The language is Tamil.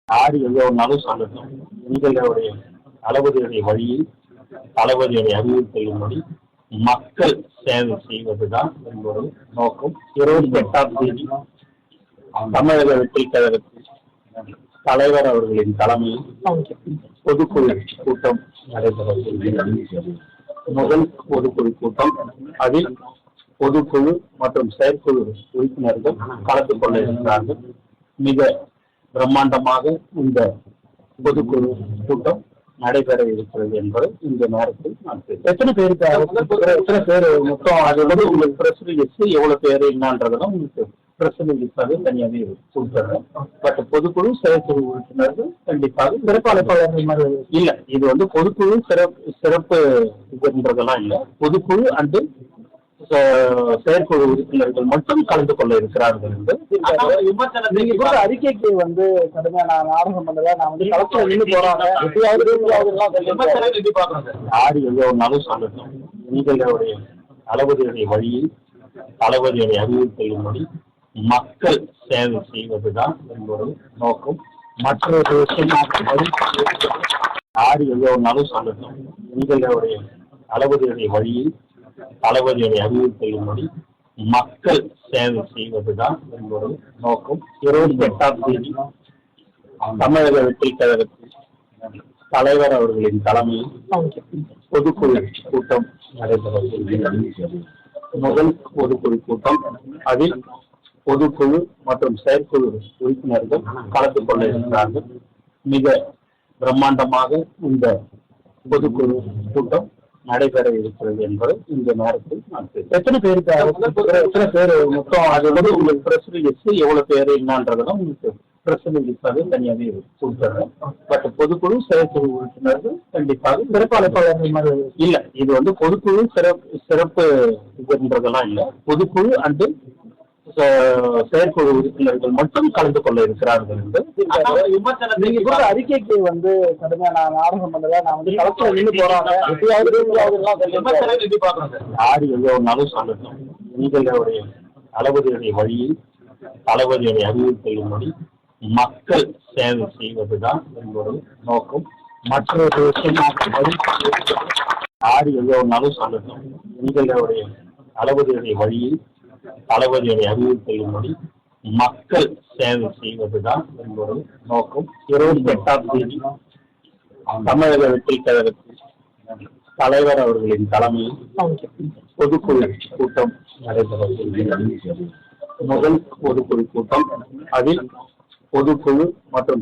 யார் எவ்வளவுனாலும் சொல்லட்டும். உங்களுடைய தளபதியுடைய வழியில் தளபதியுடைய அறிவுறுத்தலின்படி மக்கள் சேவை செய்வதுதான் எங்களோட நோக்கம். 28ஆம் தேதி தமிழக வெற்றி கழகத்தில் தலைவர் அவர்களின் தலைமையில் பொதுக்குழு கூட்டம் நடைபெறுகிறது. முதல் பொதுக்குழு கூட்டம். அதில் பொதுக்குழு மற்றும் செயற்குழு உறுப்பினர்கள் கலந்து கொள்ள இருக்கிறார்கள். மிக பிரம்மாண்டமாக இந்த பொதுக்குழு கூட்டம் நடைபெற இருக்கிறது என்பது இந்த நேரத்தில் நான் எத்தனை பேருக்கு எத்தனை பேர் மொத்தம் அது வந்து உங்களுக்கு பிரஸ் ரிலீஸ் எவ்வளவு பேர் என்னன்றதெல்லாம் உங்களுக்கு பிரஸ் ரிலீஸாக தனியாகவே கொடுத்துறேன். பட் பொதுக்குழு செயற்குழு உறுப்பினர்கள் கண்டிப்பாக சிறப்பாளர்கள் இல்ல, இது வந்து பொதுக்குழு சிறப்பு இதுன்றதெல்லாம் இல்லை. பொதுக்குழு அண்டு செயற்குழு உறுப்பினர்கள் மட்டும் கலந்து கொள்ள இருக்கிறார்கள் என்று அறிக்கைக்கு வந்து கடுமையான நாடகம் பண்ணல. நான் வந்து களத்துல நின்று போறாங்க. யாரு எவ்வளவுனாலும் சொல்லட்டும். உங்களுடைய தளபதியுடைய வழியில் தளபதியுடைய அறிவுறுத்தலின்படி மக்கள் சேவை செய்வதுதான் எங்களோட நோக்கம். மற்றொரு யாரு எவ்வளவுனாலும் சொல்லட்டும். உங்களுடைய தளபதியுடைய வழியில் தளபதியுடைய அறிவுறுத்தலின்படி மக்கள் சேவை செய்வதுதான் எங்களோட நோக்கம். 28ஆம் தேதி தமிழக வெற்றி கழகத்தில் தலைவர் அவர்களின் தலைமையில் பொதுக்குழு கூட்டம் நடைபெறுகிறது. முதல் பொதுக்குழு கூட்டம். அதில் பொதுக்குழு மற்றும் செயற்குழு உறுப்பினர்கள் கலந்து கொள்ள இருக்கிறார்கள். மிக பிரம்மாண்டமாக இந்த பொதுக்குழு கூட்டம் நடைபெற இருக்கிறது என்பது இந்த நேரத்தில் நான் எத்தனை பேருக்கு எத்தனை பேர் மொத்தம் அது வந்து உங்களுக்கு பிரஸ் ரிலீஸ் எவ்வளவு பேர் என்னன்றதெல்லாம் உங்களுக்கு பிரஸ் ரிலீஸாக தனியாகவே கொடுத்துறேன். பட் பொதுக்குழு செயற்குழு உறுப்பினர்கள் கண்டிப்பாக சிறப்பாளர்கள் இல்ல, இது வந்து பொதுக்குழு சிறப்பு இதுன்றதெல்லாம் இல்லை. பொதுக்குழு அண்டு செயற்குழு உறுப்பினர்கள் மட்டும் கலந்து கொள்ள இருக்கிறார்கள் என்று அறிக்கைக்கு வந்து கடுமையான நாடகம் பண்ணல. நான் வந்து களத்துல நின்று போறாங்க. யாரு எவ்வளவுனாலும் சொல்லட்டும். உங்களுடைய தளபதியுடைய வழியில் தளபதியுடைய அறிவுறுத்தலின்படி மக்கள் சேவை செய்வதுதான் எங்களோட நோக்கம். மற்றொரு யாரு எவ்வளவுனாலும் சொல்லட்டும். உங்களுடைய தளபதியுடைய வழியில் தளபதியுடைய அறிவுறுத்தலின்படி மக்கள் சேவை செய்வதுதான் எங்களோட நோக்கம். 28ஆம் தேதி தமிழக வெற்றி கழகத்தில் தலைவர் அவர்களின் தலைமையில் பொதுக்குழு கூட்டம் நடைபெறுகிறது. முதல் பொதுக்குழு கூட்டம். அதில் பொதுக்குழு மற்றும்